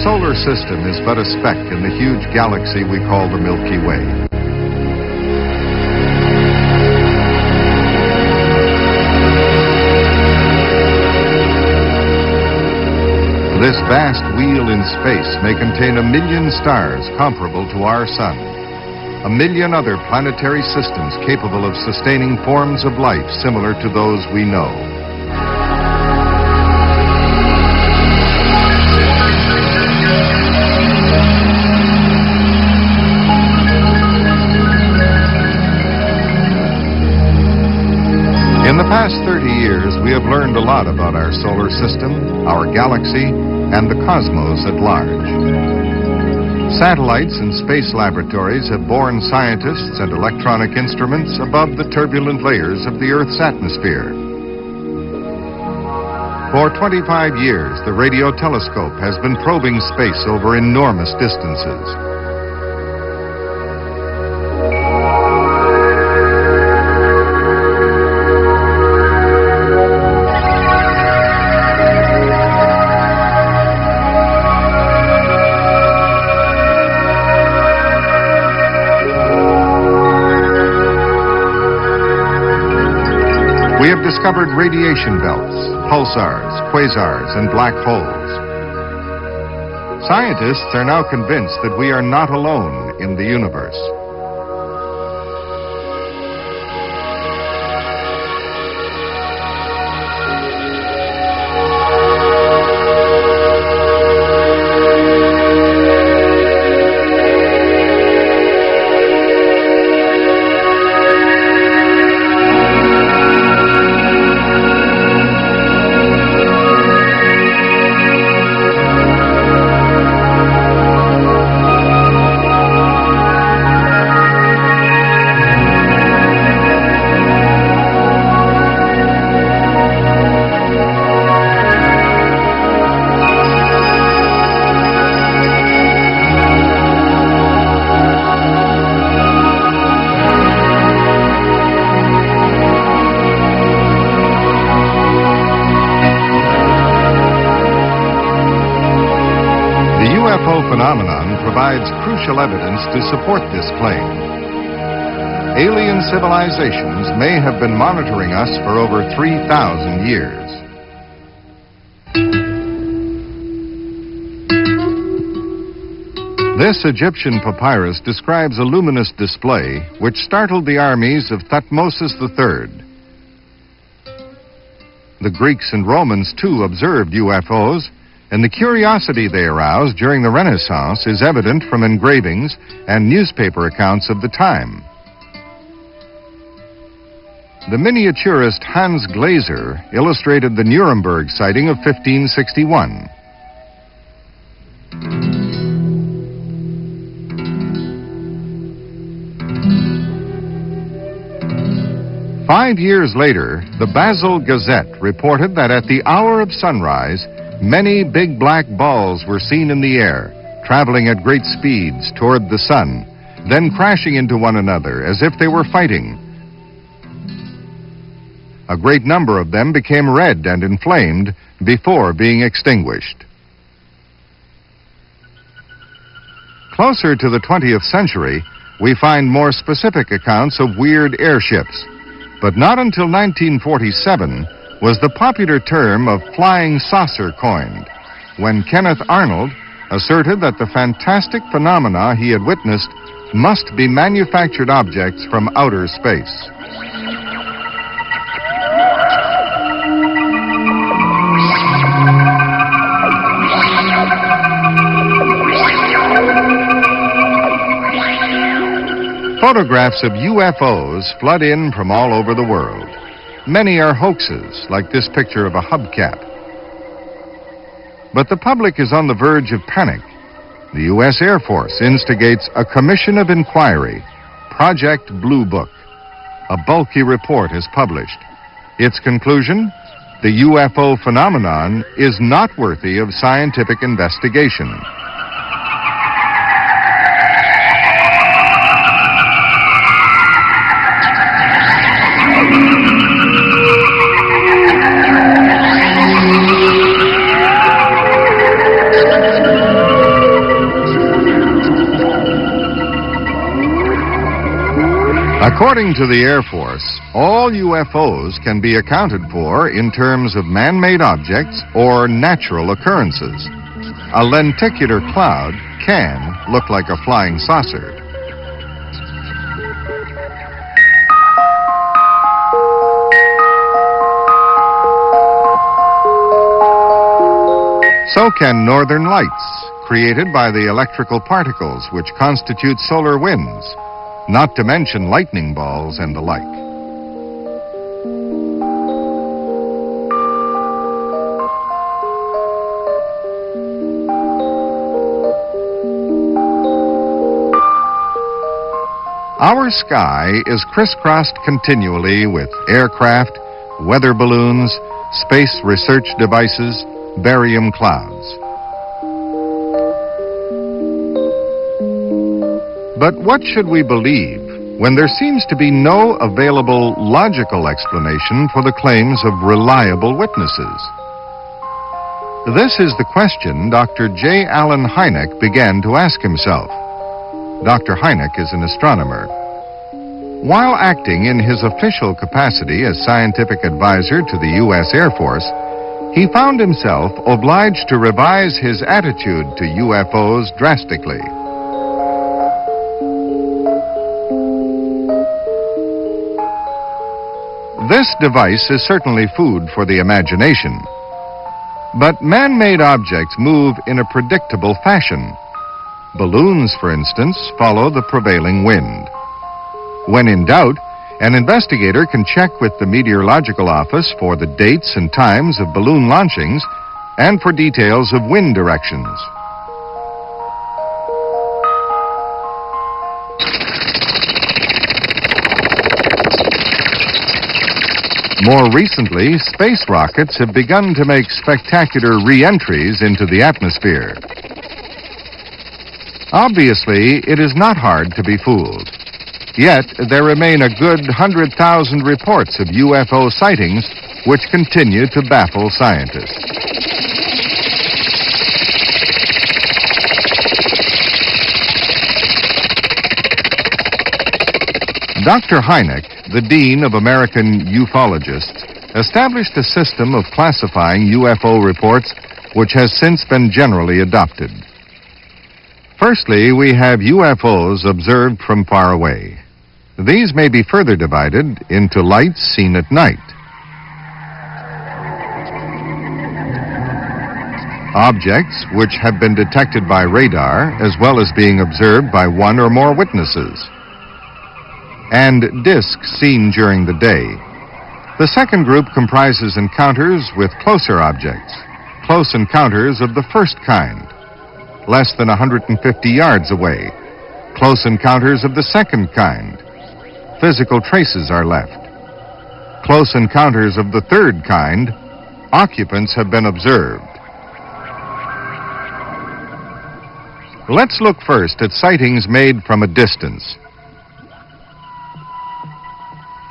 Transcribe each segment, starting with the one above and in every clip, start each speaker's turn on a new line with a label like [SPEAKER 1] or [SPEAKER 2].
[SPEAKER 1] solar system is but a speck in the huge galaxy we call the Milky Way. This vast wheel in space may contain 1 million stars comparable to our sun, 1 million other planetary systems capable of sustaining forms of life similar to those we know. In the past 30 years, we have learned a lot about our solar system, our galaxy, and the cosmos at large. Satellites and space laboratories have borne scientists and electronic instruments above the turbulent layers of the Earth's atmosphere. For 25 years, the radio telescope has been probing space over enormous distances. We have discovered radiation belts, pulsars, quasars, and black holes. Scientists are now convinced that we are not alone in the universe. The UFO phenomenon provides crucial evidence to support this claim. Alien civilizations may have been monitoring us for over 3,000 years. This Egyptian papyrus describes a luminous display which startled the armies of Thutmose III. The Greeks and Romans, too, observed UFOs, and the curiosity they aroused during the Renaissance is evident from engravings and newspaper accounts of the time. The miniaturist Hans Glaser illustrated the Nuremberg sighting of 1561. Five years later, the Basel Gazette reported that at the hour of sunrise, many big black balls were seen in the air, traveling at great speeds toward the sun, then crashing into one another as if they were fighting. A great number of them became red and inflamed before being extinguished. Closer to the 20th century, we find more specific accounts of weird airships, but not until 1947 was the popular term of flying saucer coined, when Kenneth Arnold asserted that the fantastic phenomena he had witnessed must be manufactured objects from outer space. Photographs of UFOs flood in from all over the world. Many are hoaxes, like this picture of a hubcap. But the public is on the verge of panic. The U.S. Air Force instigates a commission of inquiry, Project Blue Book. A bulky report is published. Its conclusion? The UFO phenomenon is not worthy of scientific investigation. According to the Air Force, all UFOs can be accounted for in terms of man-made objects or natural occurrences. A lenticular cloud can look like a flying saucer. So can northern lights, created by the electrical particles which constitute solar winds, not to mention lightning balls and the like. Our sky is crisscrossed continually with aircraft, weather balloons, space research devices, barium clouds. But what should we believe when there seems to be no available logical explanation for the claims of reliable witnesses? This is the question Dr. J. Allen Hynek began to ask himself. Dr. Hynek is an astronomer. While acting in his official capacity as scientific advisor to the U.S. Air Force, he found himself obliged to revise his attitude to UFOs drastically. This device is certainly food for the imagination. But man-made objects move in a predictable fashion. Balloons, for instance, follow the prevailing wind. When in doubt, an investigator can check with the meteorological office for the dates and times of balloon launchings and for details of wind directions. More recently, space rockets have begun to make spectacular re-entries into the atmosphere. Obviously, it is not hard to be fooled. Yet, there remain a good 100,000 reports of UFO sightings which continue to baffle scientists. Dr. Hynek, the Dean of American Ufologists, established a system of classifying UFO reports which has since been generally adopted. Firstly, we have UFOs observed from far away. These may be further divided into lights seen at night, objects which have been detected by radar as well as being observed by one or more witnesses, and discs seen during the day. The second group comprises encounters with closer objects, close encounters of the first kind, less than 150 yards away, close encounters of the second kind. Physical traces are left. Close encounters of the third kind, occupants have been observed. Let's look first at sightings made from a distance.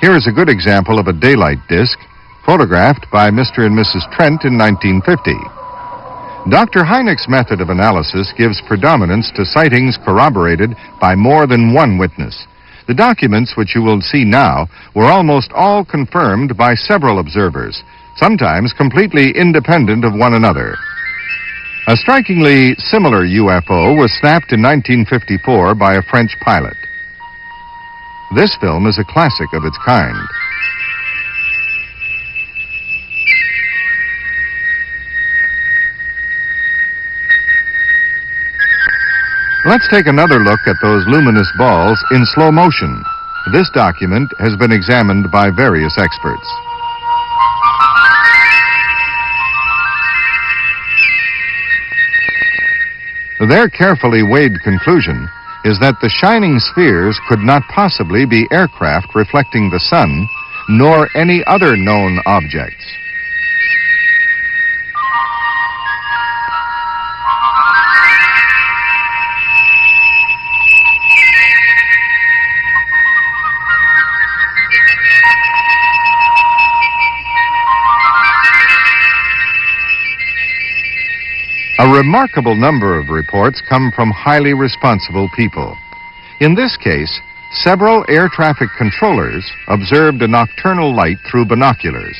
[SPEAKER 1] Here is a good example of a daylight disk photographed by Mr. and Mrs. Trent in 1950. Dr. Hynek's method of analysis gives predominance to sightings corroborated by more than one witness. The documents which you will see now were almost all confirmed by several observers, sometimes completely independent of one another. A strikingly similar UFO was snapped in 1954 by a French pilot. This film is a classic of its kind. Let's take another look at those luminous balls in slow motion. This document has been examined by various experts. Their carefully weighed conclusion is that the shining spheres could not possibly be aircraft reflecting the sun, nor any other known objects. A remarkable number of reports come from highly responsible people. In this case, several air traffic controllers observed a nocturnal light through binoculars.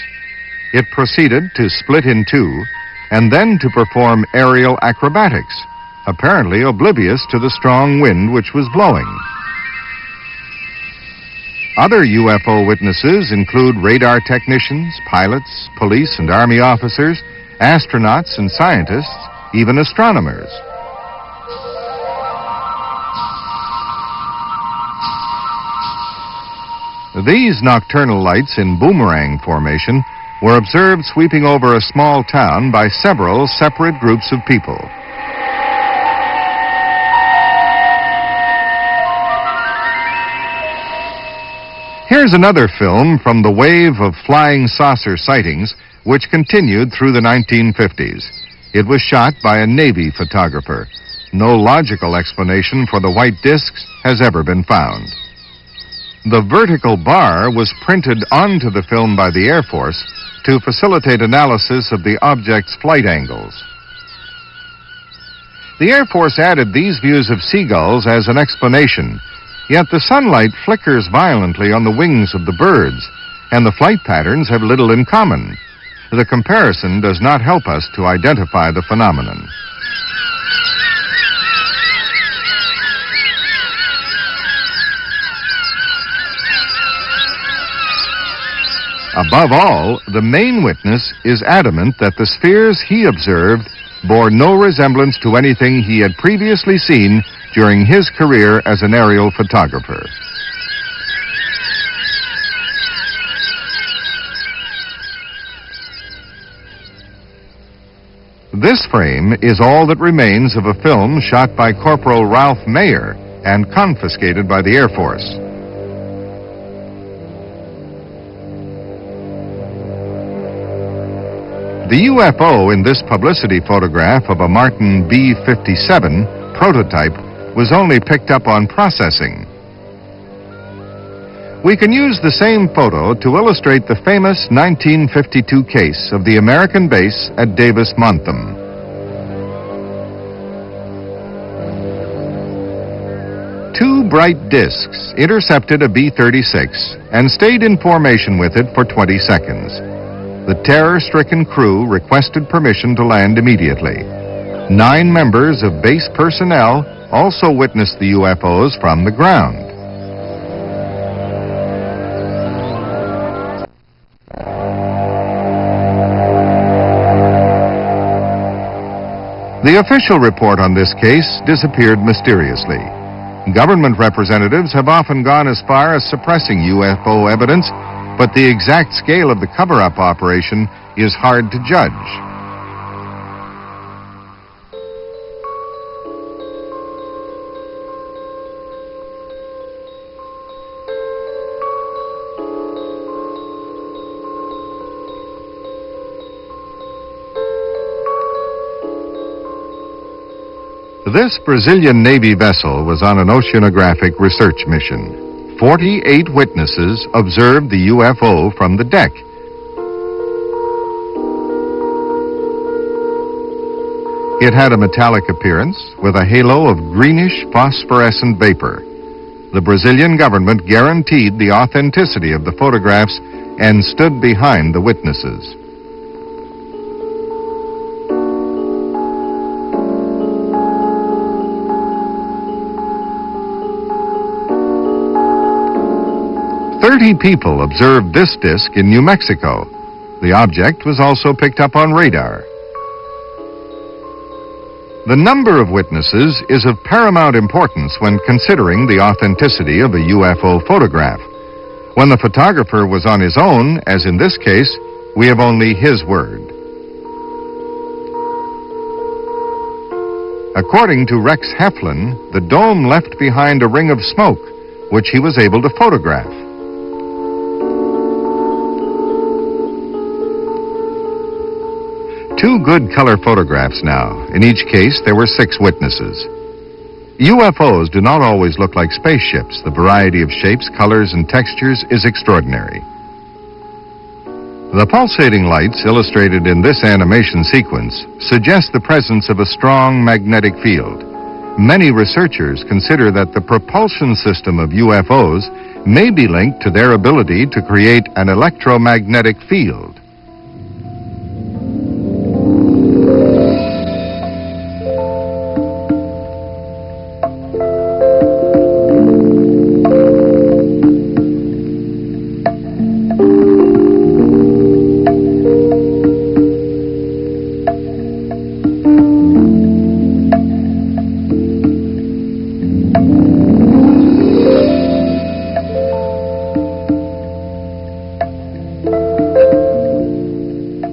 [SPEAKER 1] It proceeded to split in two and then to perform aerial acrobatics, apparently oblivious to the strong wind which was blowing. Other UFO witnesses include radar technicians, pilots, police and Army officers, astronauts and scientists, even astronomers. These nocturnal lights in boomerang formation were observed sweeping over a small town by several separate groups of people. Here's another film from the wave of flying saucer sightings which continued through the 1950s. It was shot by a Navy photographer. No logical explanation for the white discs has ever been found. The vertical bar was printed onto the film by the Air Force to facilitate analysis of the object's flight angles. The Air Force added these views of seagulls as an explanation, yet the sunlight flickers violently on the wings of the birds, and the flight patterns have little in common. The comparison does not help us to identify the phenomenon. Above all, the main witness is adamant that the spheres he observed bore no resemblance to anything he had previously seen during his career as an aerial photographer. This frame is all that remains of a film shot by Corporal Ralph Mayer and confiscated by the Air Force. The UFO in this publicity photograph of a Martin B-57 prototype was only picked up on processing. We can use the same photo to illustrate the famous 1952 case of the American base at Davis-Monthan. Two bright discs intercepted a B-36 and stayed in formation with it for 20 seconds. The terror-stricken crew requested permission to land immediately. 9 members of base personnel also witnessed the UFOs from the ground. The official report on this case disappeared mysteriously. Government representatives have often gone as far as suppressing UFO evidence, but the exact scale of the cover-up operation is hard to judge. This Brazilian Navy vessel was on an oceanographic research mission. 48 witnesses observed the UFO from the deck. It had a metallic appearance with a halo of greenish phosphorescent vapor. The Brazilian government guaranteed the authenticity of the photographs and stood behind the witnesses. "30 people observed this disk in New Mexico. The object was also picked up on radar." The number of witnesses is of paramount importance when considering the authenticity of a UFO photograph. When the photographer was on his own, as in this case, we have only his word. According to Rex Heflin, the dome left behind a ring of smoke, which he was able to photograph. Two good color photographs now. In each case, there were 6 witnesses. UFOs do not always look like spaceships. The variety of shapes, colors, and textures is extraordinary. The pulsating lights illustrated in this animation sequence suggest the presence of a strong magnetic field. Many researchers consider that the propulsion system of UFOs may be linked to their ability to create an electromagnetic field.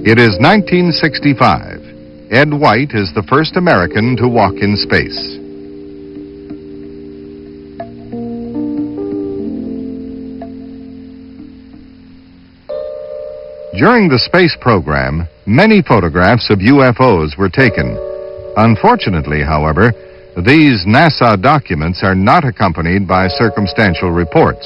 [SPEAKER 1] It is 1965. Ed White is the first American to walk in space. During the space program, many photographs of UFOs were taken. Unfortunately, however, these NASA documents are not accompanied by circumstantial reports.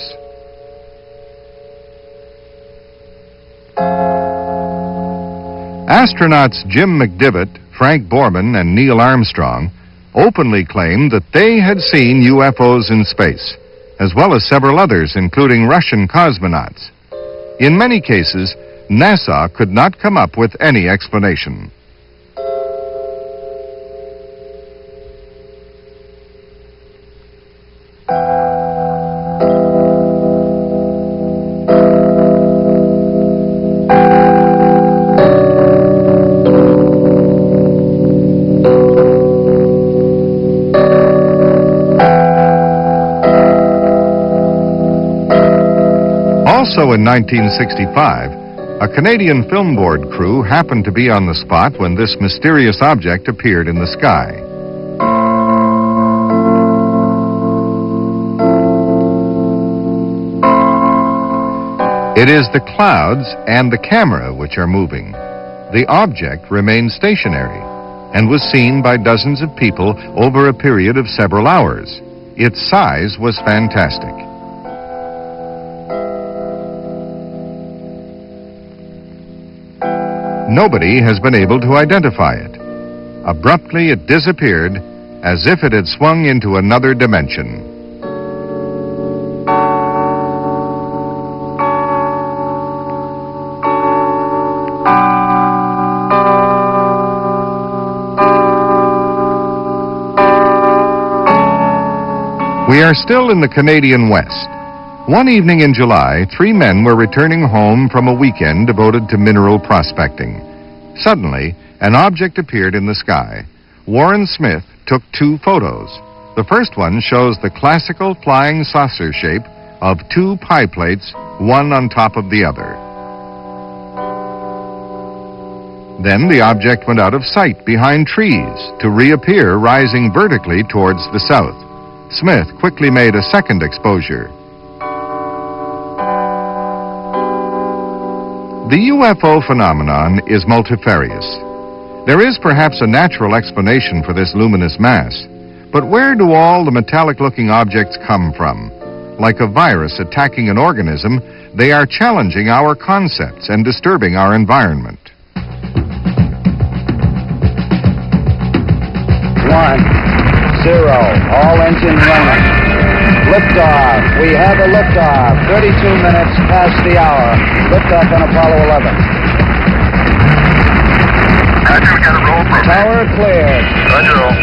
[SPEAKER 1] Astronauts Jim McDivitt, Frank Borman, and Neil Armstrong openly claimed that they had seen UFOs in space, as well as several others, including Russian cosmonauts. In many cases, NASA could not come up with any explanation. Also in 1965, a Canadian Film Board crew happened to be on the spot when this mysterious object appeared in the sky. It is the clouds and the camera which are moving. The object remained stationary and was seen by dozens of people over a period of several hours. Its size was fantastic. Nobody has been able to identify it. Abruptly, it disappeared as if it had swung into another dimension. We are still in the Canadian West. One evening in July, 3 men were returning home from a weekend devoted to mineral prospecting. Suddenly, an object appeared in the sky. Warren Smith took 2 photos. The first one shows the classical flying saucer shape of 2 pie plates, one on top of the other. Then the object went out of sight behind trees to reappear rising vertically towards the south. Smith quickly made a second exposure. The UFO phenomenon is multifarious. There is perhaps a natural explanation for this luminous mass, but where do all the metallic-looking objects come from? Like a virus attacking an organism, they are challenging our concepts and disturbing our environment.
[SPEAKER 2] 1, 0, all engine running. Liftoff. We have a liftoff. 32 minutes past the hour. Liftoff on Apollo 11.
[SPEAKER 3] Roger, we got a roll program.
[SPEAKER 2] Tower cleared.
[SPEAKER 3] Roger, roll.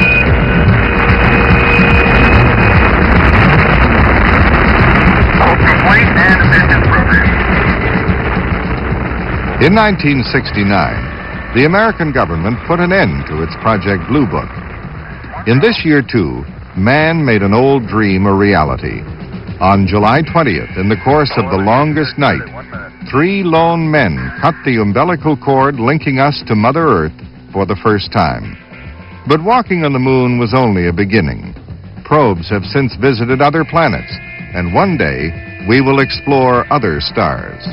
[SPEAKER 3] Roll complete and assistance program.
[SPEAKER 1] In 1969, the American government put an end to its Project Blue Book. In this year, too, man made an old dream a reality. On July 20th, in the course of the longest night, 3 lone men cut the umbilical cord linking us to Mother Earth for the first time. But walking on the moon was only a beginning. Probes have since visited other planets, and one day we will explore other stars.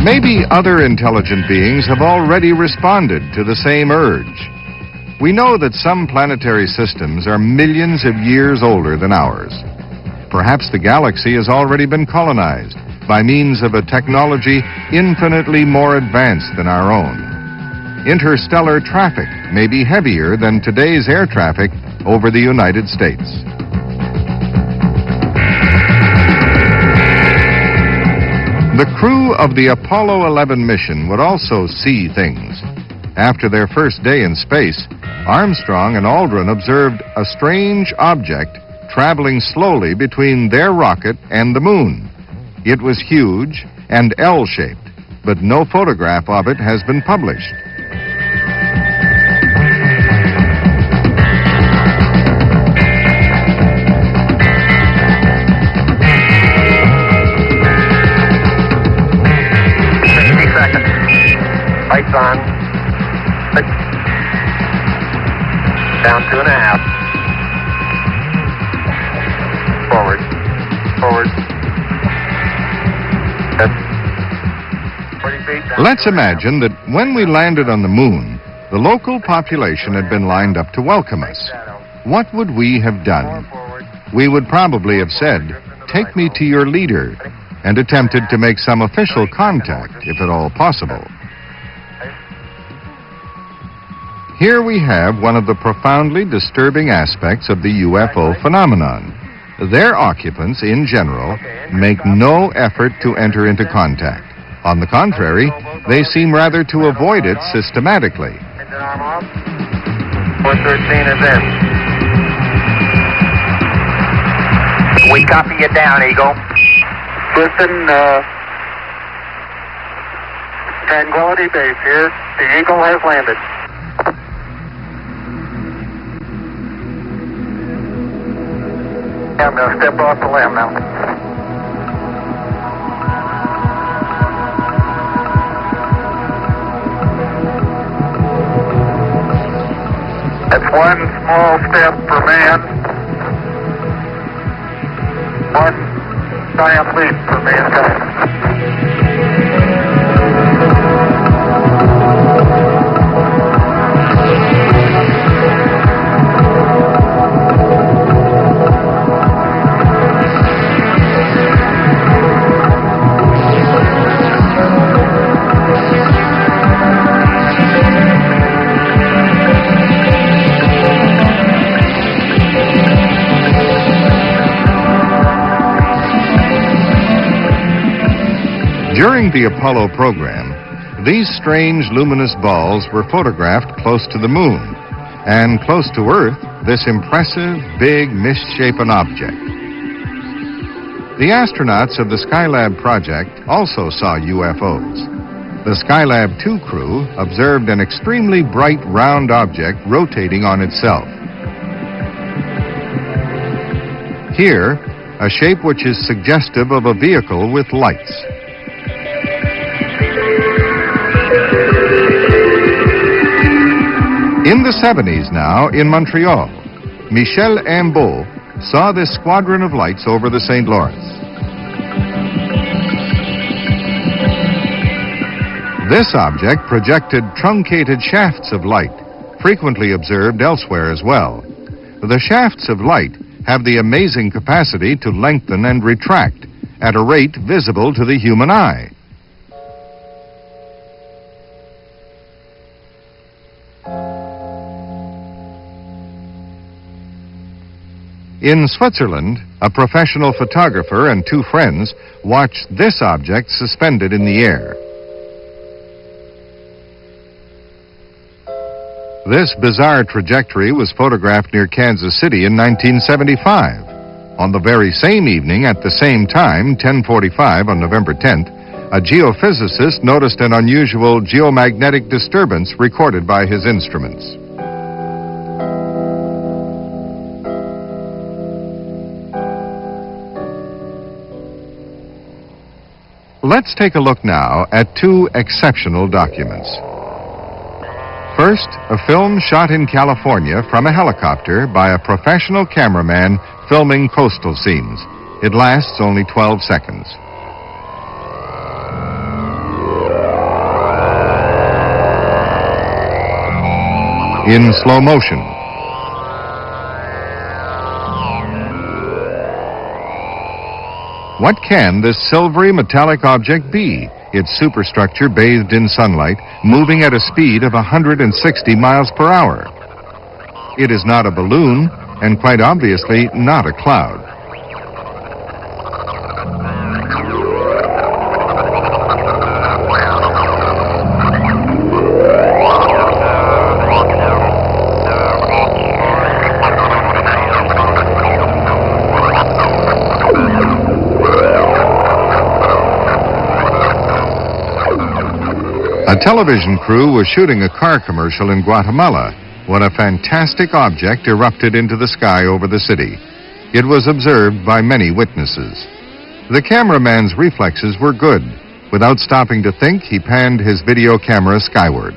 [SPEAKER 1] Maybe other intelligent beings have already responded to the same urge. We know that some planetary systems are millions of years older than ours. Perhaps the galaxy has already been colonized by means of a technology infinitely more advanced than our own. interstellar traffic may be heavier than today's air traffic over the United States. The crew of the Apollo 11 mission would also see things. After their first day in space, Armstrong and Aldrin observed a strange object traveling slowly between their rocket and the moon. It was huge and L-shaped, but no photograph of it has been published.
[SPEAKER 3] Lights on. Down 2.5. Forward. Forward. That's 40 feet down.
[SPEAKER 1] Let's imagine that when we landed on the moon, the local population had been lined up to welcome us. What would we have done? We would probably have said, "Take me to your leader," and attempted to make some official contact, if at all possible. Here we have one of the profoundly disturbing aspects of the UFO phenomenon. Their occupants, in general, make no effort to enter into contact. On the contrary, they seem rather to avoid it systematically.
[SPEAKER 3] Engine arm off. 413 is in. We copy you down, Eagle. Listen, Tranquility Base here. The Eagle has landed. I'm going to step off the limb now. That's one small step for man, one giant leap for mankind.
[SPEAKER 1] During the Apollo program, these strange luminous balls were photographed close to the moon, and close to Earth, this impressive, big, misshapen object. The astronauts of the Skylab project also saw UFOs. The Skylab 2 crew observed an extremely bright round object rotating on itself. Here, a shape which is suggestive of a vehicle with lights. In the 70s now, in Montreal, Michel Imbeau saw this squadron of lights over the St. Lawrence. This object projected truncated shafts of light, frequently observed elsewhere as well. The shafts of light have the amazing capacity to lengthen and retract at a rate visible to the human eye. In Switzerland, a professional photographer and two friends watched this object suspended in the air. This bizarre trajectory was photographed near Kansas City in 1975. On the very same evening, at the same time, 10:45 on November 10th, a geophysicist noticed an unusual geomagnetic disturbance recorded by his instruments. Let's take a look now at two exceptional documents. First, a film shot in California from a helicopter by a professional cameraman filming coastal scenes. It lasts only 12 seconds. In slow motion. What can this silvery metallic object be? its superstructure bathed in sunlight, moving at a speed of 160 miles per hour. It is not a balloon, and quite obviously not a cloud. A television crew was shooting a car commercial in Guatemala when a fantastic object erupted into the sky over the city. It was observed by many witnesses. The cameraman's reflexes were good. Without stopping to think, he panned his video camera skyward.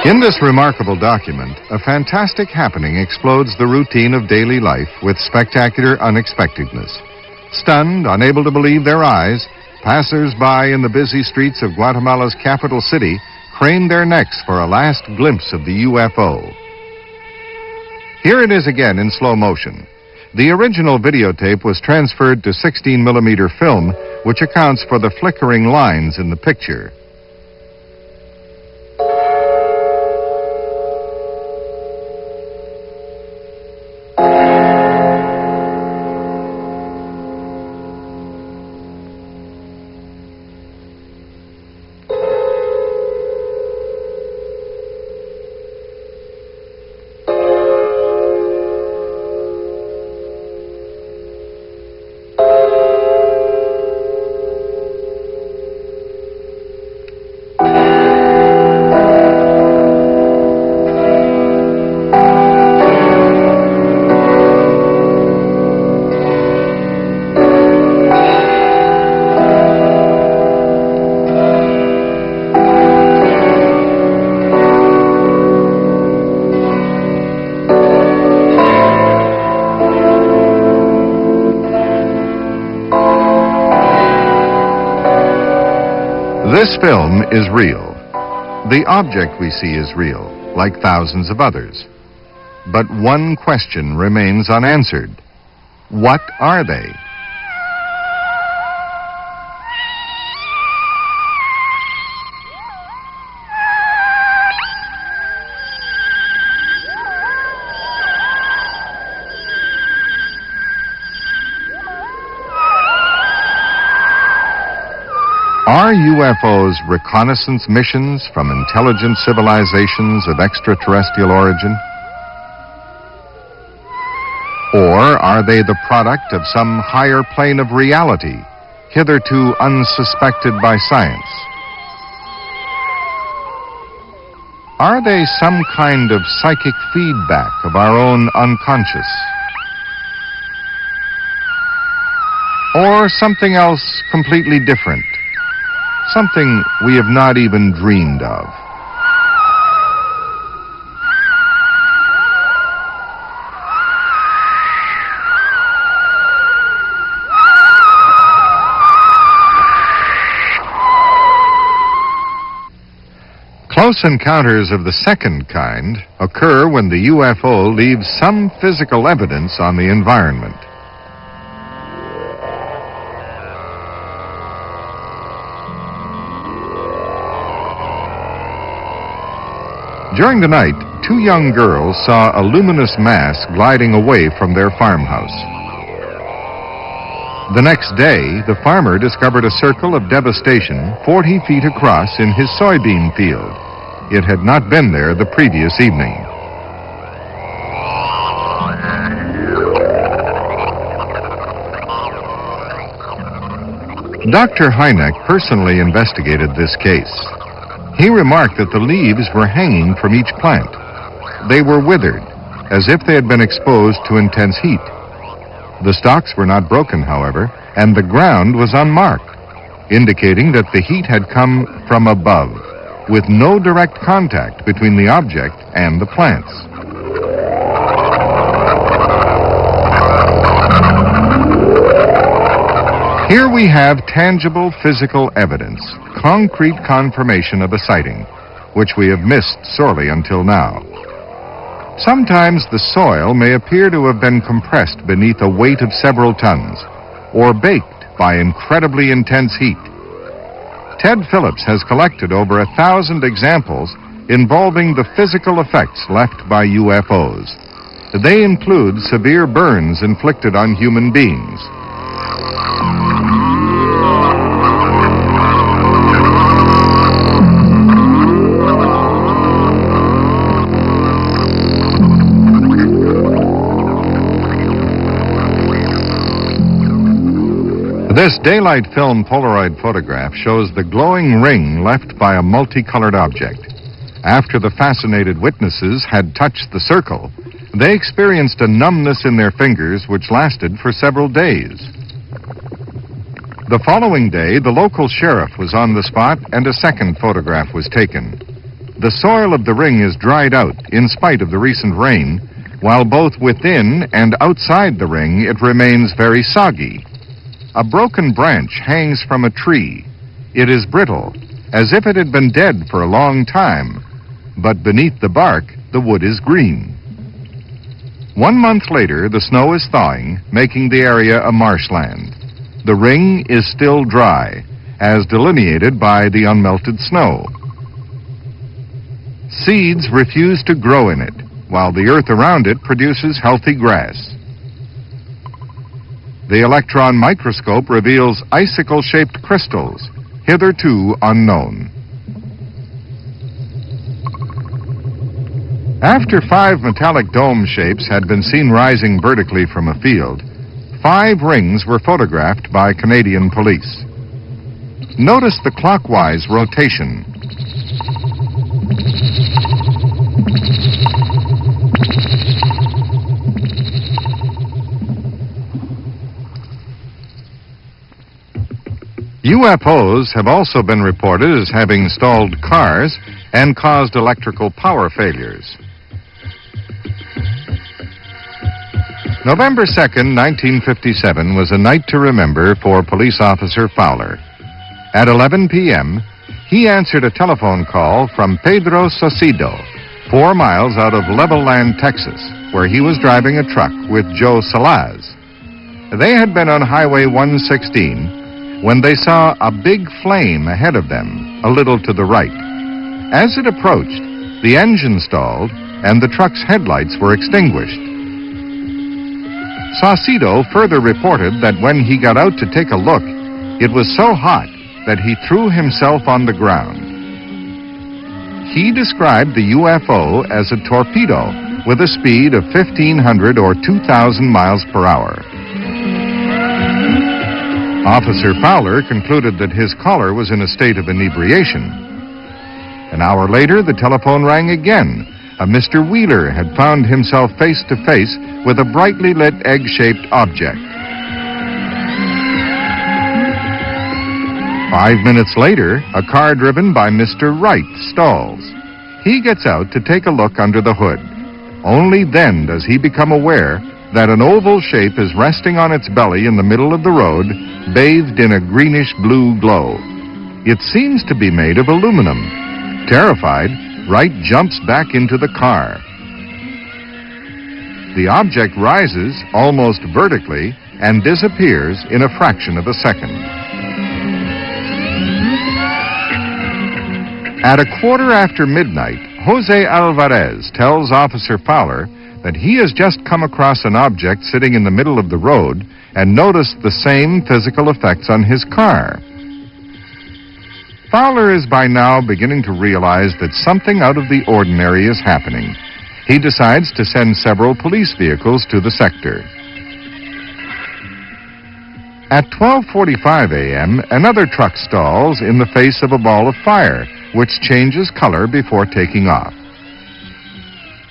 [SPEAKER 1] In this remarkable document, a fantastic happening explodes the routine of daily life with spectacular unexpectedness. Stunned, unable to believe their eyes, passers-by in the busy streets of Guatemala's capital city craned their necks for a last glimpse of the UFO. Here it is again in slow motion. The original videotape was transferred to 16mm film, which accounts for the flickering lines in the picture. This film is real. The object we see is real, like thousands of others. But one question remains unanswered. What are they? Are UFOs reconnaissance missions from intelligent civilizations of extraterrestrial origin? Or are they the product of some higher plane of reality, hitherto unsuspected by science? Are they some kind of psychic feedback of our own unconscious? Or something else completely different? Something we have not even dreamed of. Close encounters of the second kind occur when the UFO leaves some physical evidence on the environment. During the night, two young girls saw a luminous mass gliding away from their farmhouse. The next day, the farmer discovered a circle of devastation 40 feet across in his soybean field. It had not been there the previous evening. Dr. Hynek personally investigated this case. He remarked that the leaves were hanging from each plant. They were withered, as if they had been exposed to intense heat. The stalks were not broken, however, and the ground was unmarked, indicating that the heat had come from above. with no direct contact between the object and the plants. Here we have tangible physical evidence, concrete confirmation of a sighting, which we have missed sorely until now. Sometimes the soil may appear to have been compressed beneath a weight of several tons, or baked by incredibly intense heat. Ted Phillips has collected over 1,000 examples involving the physical effects left by UFOs. They include severe burns inflicted on human beings. This daylight film Polaroid photograph shows the glowing ring left by a multicolored object. After the fascinated witnesses had touched the circle, they experienced a numbness in their fingers which lasted for several days. The following day, the local sheriff was on the spot and a second photograph was taken. The soil of the ring is dried out in spite of the recent rain, while both within and outside the ring it remains very soggy. A broken branch hangs from a tree. It is brittle, as if it had been dead for a long time, but beneath the bark, the wood is green. 1 month later, the snow is thawing, making the area a marshland. The ring is still dry, as delineated by the unmelted snow. Seeds refuse to grow in it, while the earth around it produces healthy grass. The electron microscope reveals icicle-shaped crystals, hitherto unknown. After 5 metallic dome shapes had been seen rising vertically from a field, 5 rings were photographed by Canadian police. Notice the clockwise rotation. UFOs have also been reported as having stalled cars and caused electrical power failures. November 2nd, 1957 was a night to remember for Police Officer Fowler. At 11 p.m., he answered a telephone call from Pedro Saucedo, 4 miles out of Levelland, Texas, where he was driving a truck with Joe Salaz. They had been on Highway 116 when they saw a big flame ahead of them, a little to the right. As it approached, the engine stalled and the truck's headlights were extinguished. Saucedo further reported that when he got out to take a look, it was so hot that he threw himself on the ground. He described the UFO as a torpedo with a speed of 1,500 or 2,000 miles per hour. Officer Fowler concluded that his caller was in a state of inebriation. An hour later, the telephone rang again. A Mr. Wheeler had found himself face to face with a brightly lit egg-shaped object. 5 minutes later, a car driven by Mr. Wright stalls. He gets out to take a look under the hood. Only then does he become aware that an oval shape is resting on its belly in the middle of the road, bathed in a greenish-blue glow. It seems to be made of aluminum. Terrified, Wright jumps back into the car. The object rises almost vertically and disappears in a fraction of a second. At midnight, Jose Alvarez tells Officer Fowler that he has just come across an object sitting in the middle of the road and noticed the same physical effects on his car. Fowler is by now beginning to realize that something out of the ordinary is happening. He decides to send several police vehicles to the sector. At 12:45 a.m., another truck stalls in the face of a ball of fire, which changes color before taking off.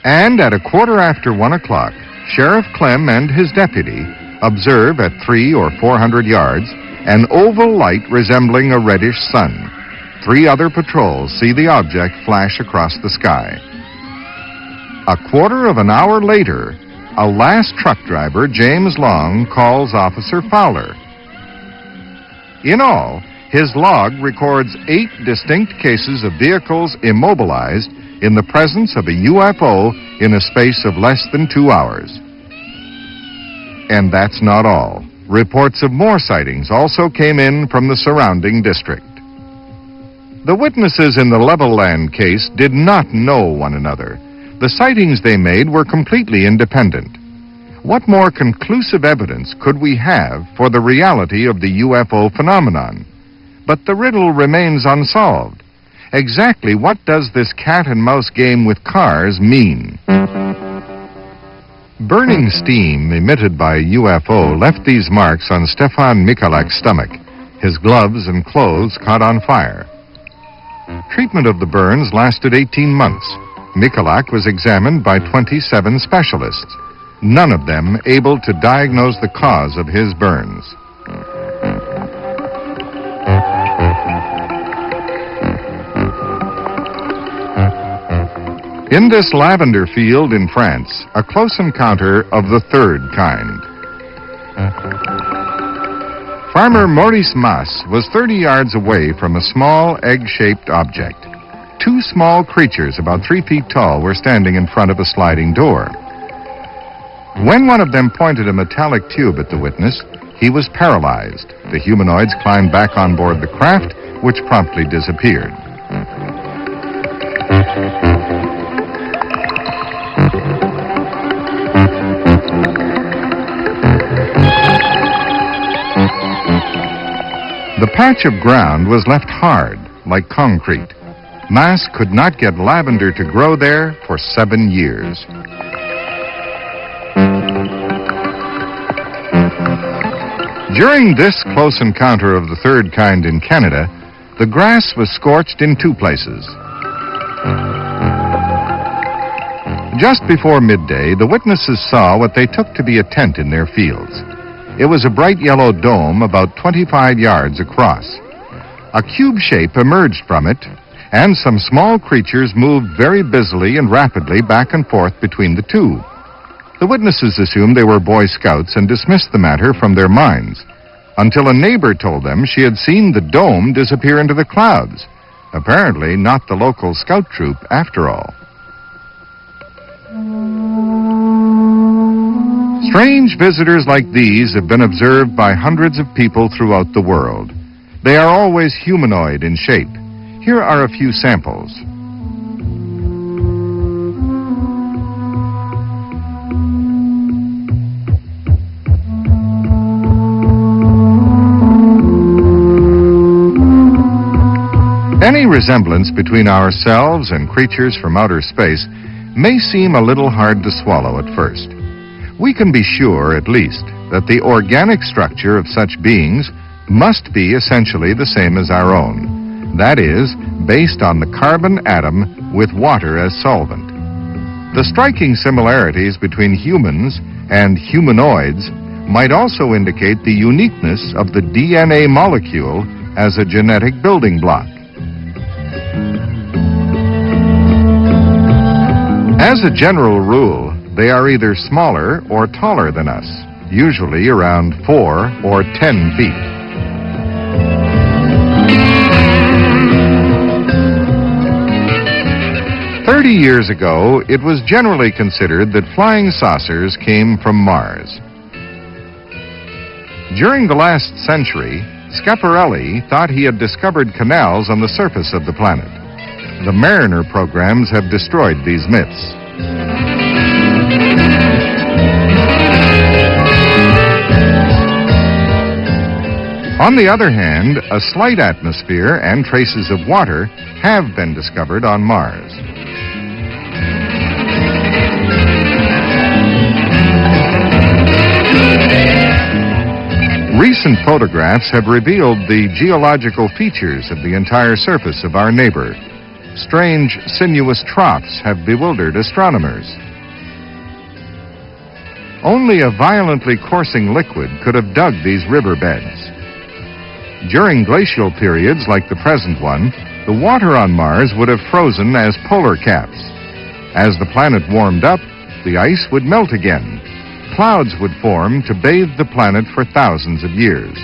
[SPEAKER 1] And at 1 o'clock, Sheriff Clem and his deputy observe at 300 or 400 yards an oval light resembling a reddish sun. 3 other patrols see the object flash across the sky. A quarter of an hour later, a last truck driver, James Long, calls Officer Fowler. In all, his log records 8 distinct cases of vehicles immobilized in the presence of a UFO in a space of less than 2 hours. And that's not all. Reports of more sightings also came in from the surrounding district. The witnesses in the Levelland case did not know one another. The sightings they made were completely independent. What more conclusive evidence could we have for the reality of the UFO phenomenon? But the riddle remains unsolved. Exactly what does this cat-and-mouse game with cars mean? Burning steam emitted by a UFO left these marks on Stefan Michalak's stomach. His gloves and clothes caught on fire. Treatment of the burns lasted 18 months. Michalak was examined by 27 specialists, none of them able to diagnose the cause of his burns. In this lavender field in France, a close encounter of the third kind. Farmer Maurice Mas was 30 yards away from a small egg-shaped object. 2 small creatures about 3 feet tall were standing in front of a sliding door. When one of them pointed a metallic tube at the witness, he was paralyzed. The humanoids climbed back on board the craft, which promptly disappeared. The patch of ground was left hard, like concrete. Mas could not get lavender to grow there for 7 years. During this close encounter of the third kind in Canada, the grass was scorched in 2 places. Just before midday, the witnesses saw what they took to be a tent in their fields. It was a bright yellow dome about 25 yards across. A cube shape emerged from it, and some small creatures moved very busily and rapidly back and forth between the 2. The witnesses assumed they were Boy Scouts and dismissed the matter from their minds, until a neighbor told them she had seen the dome disappear into the clouds. Apparently not the local scout troop after all. Strange visitors like these have been observed by hundreds of people throughout the world. They are always humanoid in shape. Here are a few samples. Any resemblance between ourselves and creatures from outer space may seem a little hard to swallow at first. We can be sure, at least, that the organic structure of such beings must be essentially the same as our own. That is, based on the carbon atom with water as solvent. The striking similarities between humans and humanoids might also indicate the uniqueness of the DNA molecule as a genetic building block. As a general rule, they are either smaller or taller than us, usually around 4 or 10 feet. "30 years ago, it was generally considered that flying saucers came from Mars. During the last century, Schiaparelli thought he had discovered canals on the surface of the planet. The Mariner programs have destroyed these myths. On the other hand, a slight atmosphere and traces of water have been discovered on Mars. Recent photographs have revealed the geological features of the entire surface of our neighbor. Strange, sinuous troughs have bewildered astronomers. Only a violently coursing liquid could have dug these riverbeds. During glacial periods like the present one, the water on Mars would have frozen as polar caps. As the planet warmed up, the ice would melt again. Clouds would form to bathe the planet for thousands of years.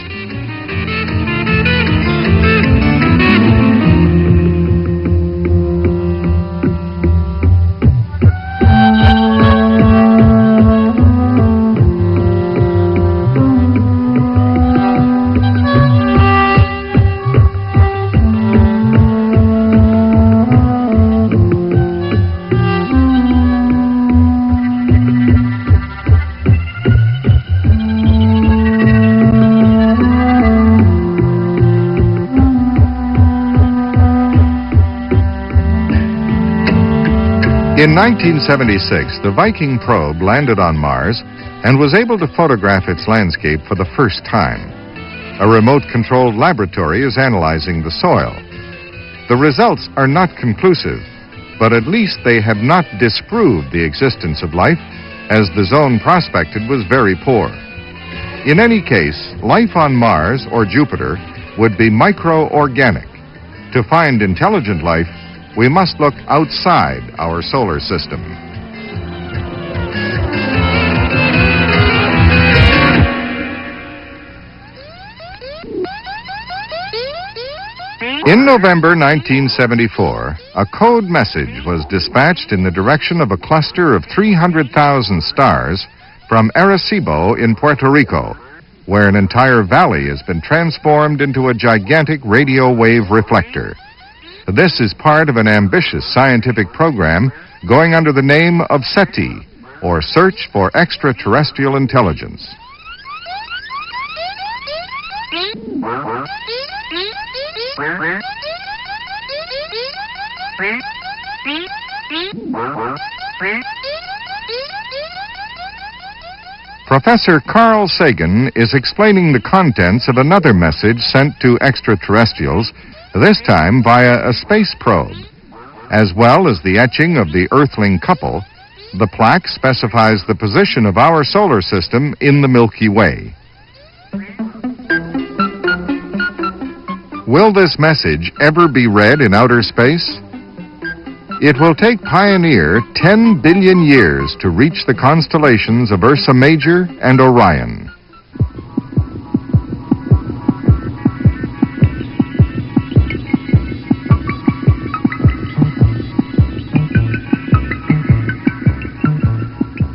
[SPEAKER 1] In 1976, the Viking probe landed on Mars and was able to photograph its landscape for the first time. A remote-controlled laboratory is analyzing the soil. The results are not conclusive, but at least they have not disproved the existence of life, as the zone prospected was very poor. In any case, life on Mars or Jupiter would be micro-organic. To find intelligent life, we must look outside our solar system. In November 1974, a code message was dispatched in the direction of a cluster of 300,000 stars from Arecibo in Puerto Rico, where an entire valley has been transformed into a gigantic radio wave reflector. This is part of an ambitious scientific program going under the name of SETI, or Search for Extraterrestrial Intelligence. Professor Carl Sagan is explaining the contents of another message sent to extraterrestrials, this time via a space probe. As well as the etching of the Earthling couple, the plaque specifies the position of our solar system in the Milky Way. Will this message ever be read in outer space? It will take Pioneer 10 billion years to reach the constellations of Ursa Major and Orion.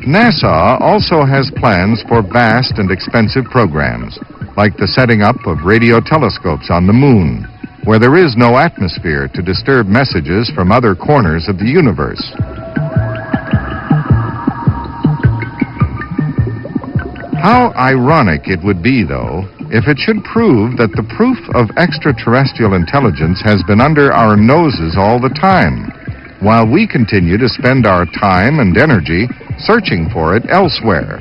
[SPEAKER 1] NASA also has plans for vast and expensive programs, like the setting up of radio telescopes on the moon, where there is no atmosphere to disturb messages from other corners of the universe. How ironic it would be, though, if it should prove that the proof of extraterrestrial intelligence has been under our noses all the time, while we continue to spend our time and energy searching for it elsewhere.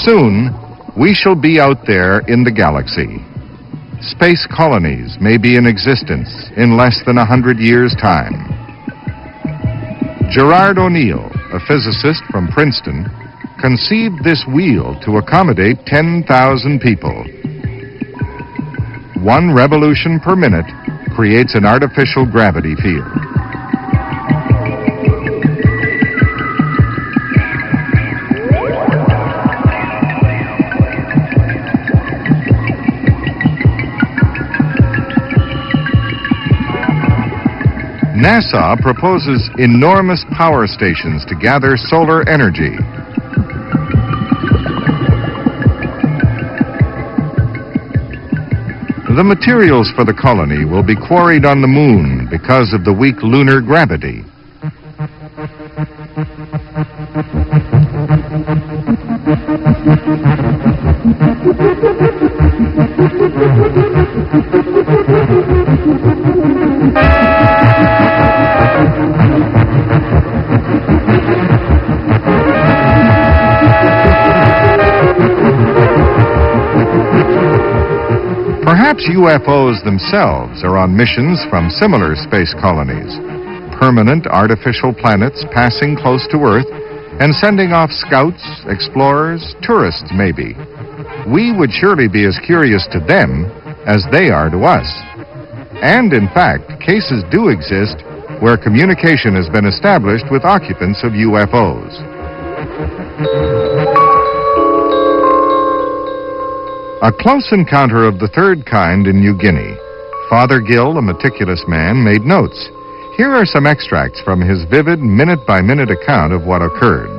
[SPEAKER 1] Soon, we shall be out there in the galaxy. Space colonies may be in existence in less than 100 years' time. Gerard O'Neill, a physicist from Princeton, conceived this wheel to accommodate 10,000 people. 1 revolution per minute creates an artificial gravity field. NASA proposes enormous power stations to gather solar energy. The materials for the colony will be quarried on the moon because of the weak lunar gravity. Perhaps UFOs themselves are on missions from similar space colonies, permanent artificial planets passing close to Earth and sending off scouts, explorers, tourists maybe. We would surely be as curious to them as they are to us. And in fact, cases do exist where communication has been established with occupants of UFOs. A close encounter of the third kind in New Guinea. Father Gill, a meticulous man, made notes. Here are some extracts from his vivid, minute-by-minute account of what occurred.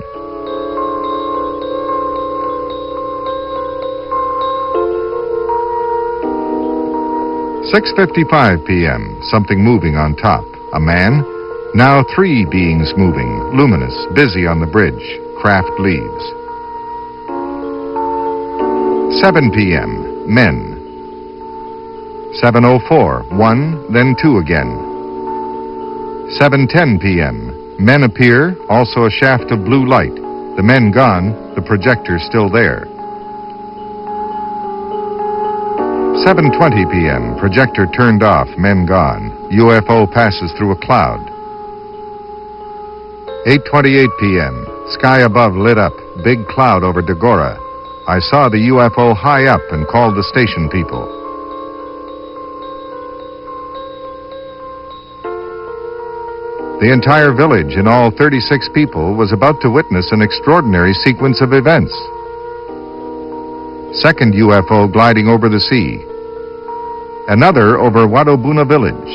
[SPEAKER 1] "6:55 p.m., something moving on top. A man, now 3 beings moving, luminous, busy on the bridge. Craft leaves. 7 p.m., men. 7:04, 1, then 2 again. 7:10 p.m., men appear, also a shaft of blue light. The men gone, the projector still there. 7:20 p.m., projector turned off, men gone. UFO passes through a cloud. 8:28 p.m., sky above lit up, big cloud over Dagora. I saw the UFO high up and called the station people. The entire village, in all 36 people, was about to witness an extraordinary sequence of events. Second UFO gliding over the sea. Another over Wadobuna village.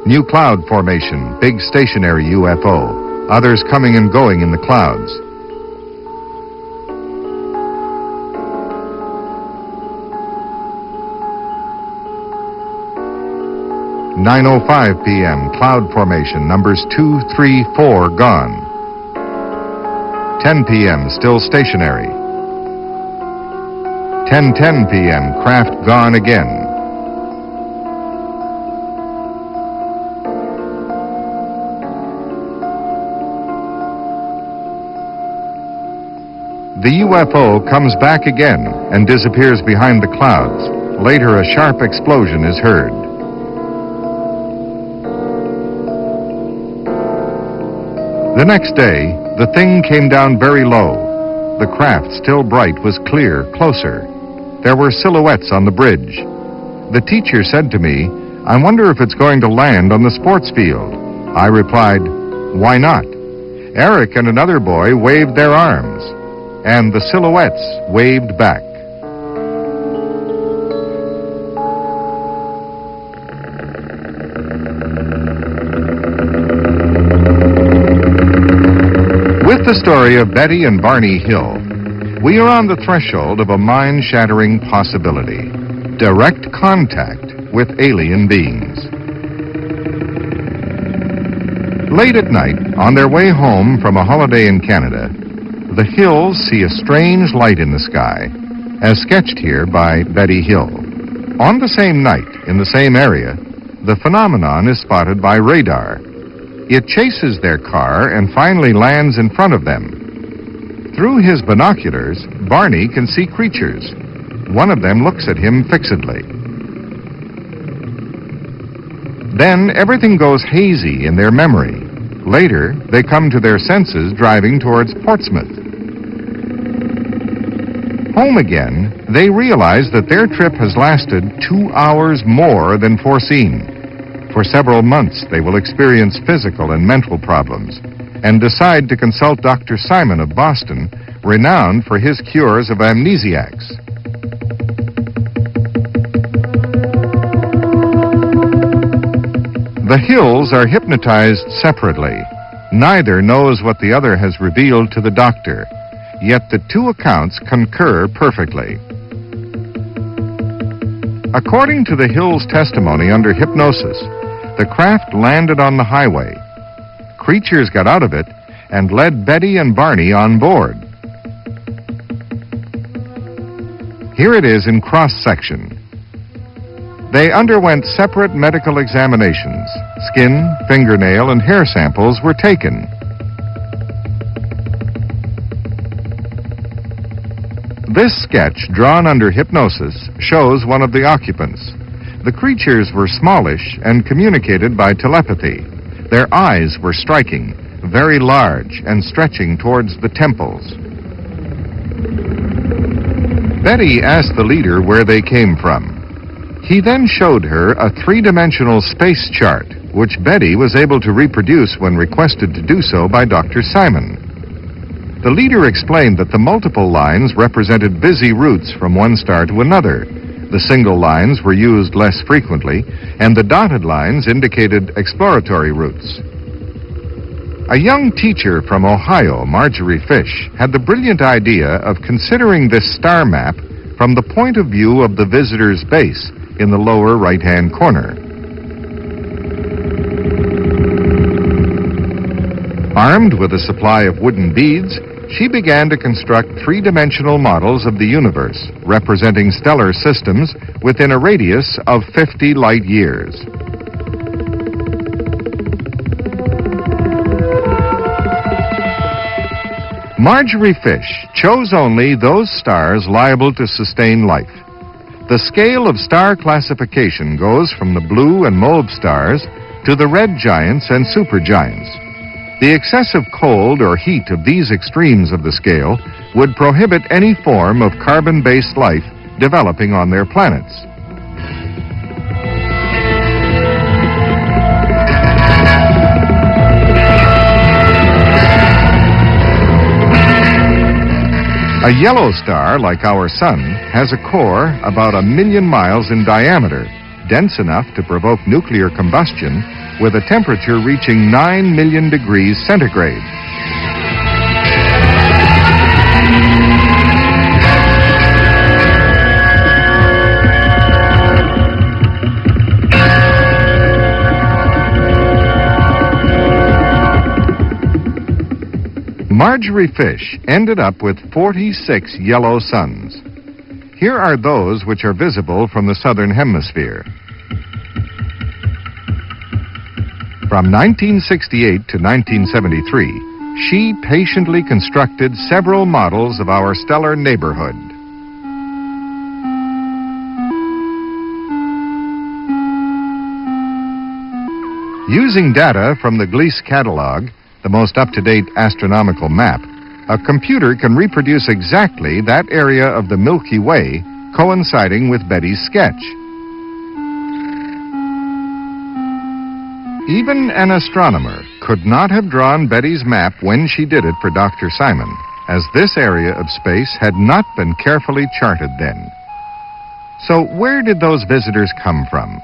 [SPEAKER 1] New cloud formation, big stationary UFO. Others coming and going in the clouds. "9:05 p.m., cloud formation, numbers 2, 3, 4 gone. 10 p.m., still stationary. 10:10 p.m., craft gone again. The UFO comes back again and disappears behind the clouds. Later, a sharp explosion is heard. The next day, the thing came down very low. The craft, still bright, was clear, closer. There were silhouettes on the bridge. The teacher said to me, "I wonder if it's going to land on the sports field." I replied, "Why not?" Eric and another boy waved their arms, and the silhouettes waved back. With the story of Betty and Barney Hill, we are on the threshold of a mind-shattering possibility: direct contact with alien beings. Late at night, on their way home from a holiday in Canada, the Hills see a strange light in the sky, as sketched here by Betty Hill. On the same night, in the same area, the phenomenon is spotted by radar. It chases their car and finally lands in front of them. Through his binoculars, Barney can see creatures. One of them looks at him fixedly. Then everything goes hazy in their memory. Later, they come to their senses driving towards Portsmouth. Home again, they realize that their trip has lasted 2 hours more than foreseen. For several months, they will experience physical and mental problems and decide to consult Dr. Simon of Boston, renowned for his cures of amnesiacs. The Hills are hypnotized separately. Neither knows what the other has revealed to the doctor, yet the two accounts concur perfectly. According to the Hills' testimony under hypnosis, the craft landed on the highway. Creatures got out of it and led Betty and Barney on board. Here it is in cross-section. They underwent separate medical examinations. Skin, fingernail, and hair samples were taken. This sketch, drawn under hypnosis, shows one of the occupants. The creatures were smallish and communicated by telepathy. Their eyes were striking, very large and stretching towards the temples. Betty asked the leader where they came from. He then showed her a three-dimensional space chart, which Betty was able to reproduce when requested to do so by Dr. Simon. The leader explained that the multiple lines represented busy routes from one star to another. The single lines were used less frequently, and the dotted lines indicated exploratory routes. A young teacher from Ohio, Marjorie Fish, had the brilliant idea of considering this star map from the point of view of the visitor's base in the lower right-hand corner. Armed with a supply of wooden beads, she began to construct three-dimensional models of the universe, representing stellar systems within a radius of 50 light years. Marjorie Fish chose only those stars liable to sustain life. The scale of star classification goes from the blue and mauve stars to the red giants and supergiants. The excessive cold or heat of these extremes of the scale would prohibit any form of carbon-based life developing on their planets. A yellow star, like our Sun, has a core about 1 million miles in diameter, dense enough to provoke nuclear combustion with a temperature reaching 9 million degrees centigrade. Marjorie Fish ended up with 46 yellow suns. Here are those which are visible from the southern hemisphere. From 1968 to 1973, she patiently constructed several models of our stellar neighborhood. Using data from the Gliese catalog, the most up-to-date astronomical map, a computer can reproduce exactly that area of the Milky Way coinciding with Betty's sketch. Even an astronomer could not have drawn Betty's map when she did it for Dr. Simon, as this area of space had not been carefully charted then. So where did those visitors come from?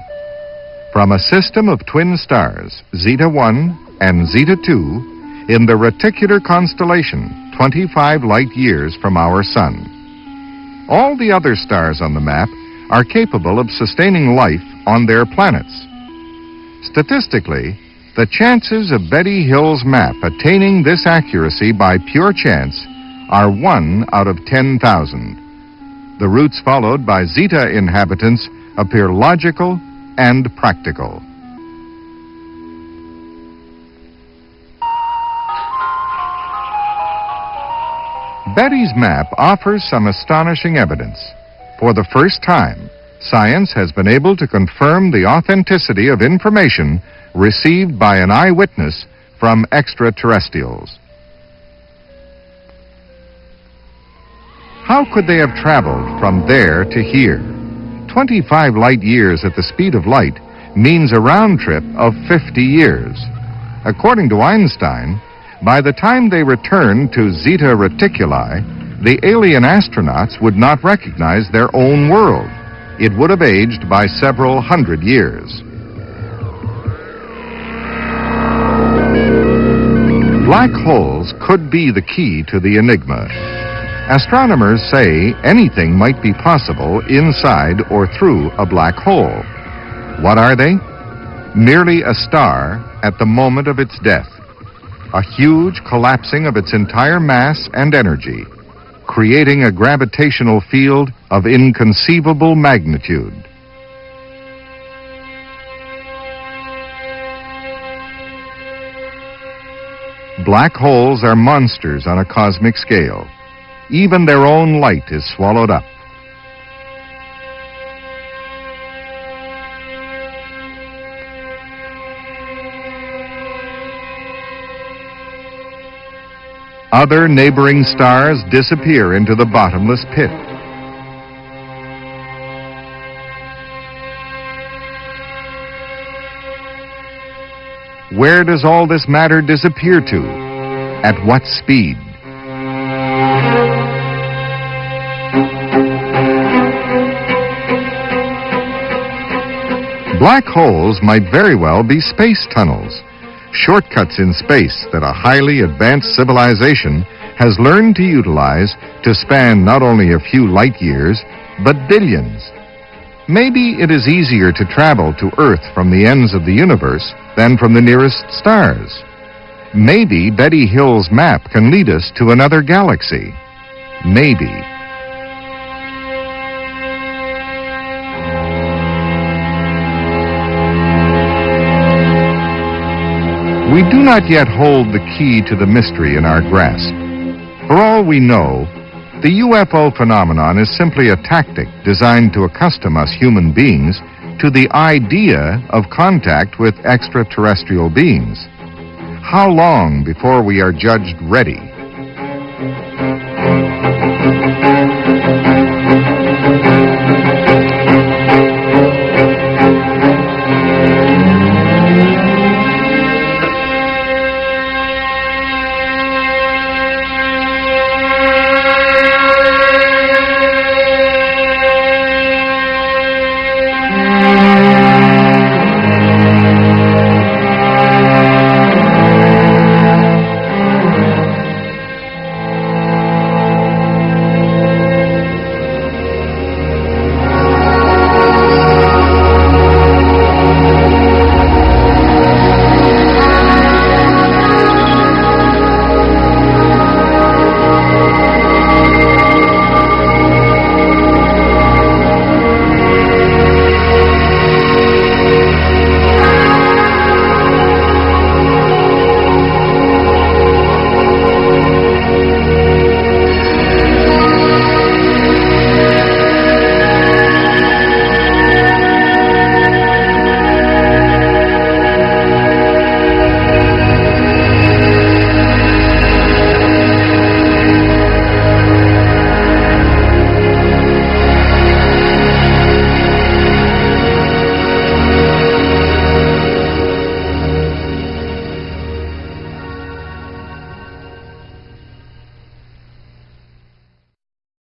[SPEAKER 1] From a system of twin stars, Zeta 1 and Zeta 2, in the reticular constellation, 25 light years from our Sun. All the other stars on the map are capable of sustaining life on their planets. Statistically, the chances of Betty Hill's map attaining this accuracy by pure chance are 1 out of 10,000. The routes followed by Zeta inhabitants appear logical and practical. Betty's map offers some astonishing evidence. For the first time, science has been able to confirm the authenticity of information received by an eyewitness from extraterrestrials. How could they have traveled from there to here? 25 light years at the speed of light means a round trip of 50 years. According to Einstein, by the time they returned to Zeta Reticuli, the alien astronauts would not recognize their own world. It would have aged by several hundred years. Black holes could be the key to the enigma. Astronomers say anything might be possible inside or through a black hole. What are they? Merely a star at the moment of its death. A huge collapsing of its entire mass and energy, creating a gravitational field of inconceivable magnitude. Black holes are monsters on a cosmic scale. Even their own light is swallowed up. Other neighboring stars disappear into the bottomless pit. Where does all this matter disappear to? At what speed? Black holes might very well be space tunnels, shortcuts in space that a highly advanced civilization has learned to utilize to span not only a few light years, but billions. Maybe it is easier to travel to Earth from the ends of the universe than from the nearest stars. Maybe Betty Hill's map can lead us to another galaxy. Maybe. We do not yet hold the key to the mystery in our grasp. For all we know, the UFO phenomenon is simply a tactic designed to accustom us human beings to the idea of contact with extraterrestrial beings. How long before we are judged ready?